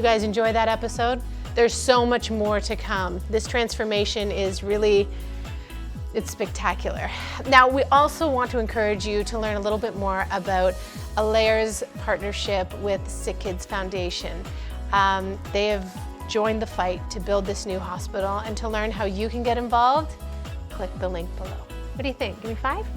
you guys enjoy that episode. There's so much more to come. This transformation is really, it's spectacular. Now, we also want to encourage you to learn a little bit more about Alair's partnership with SickKids Foundation. They have joined the fight to build this new hospital, and to learn how you can get involved, click the link below. What do you think? Give me 5?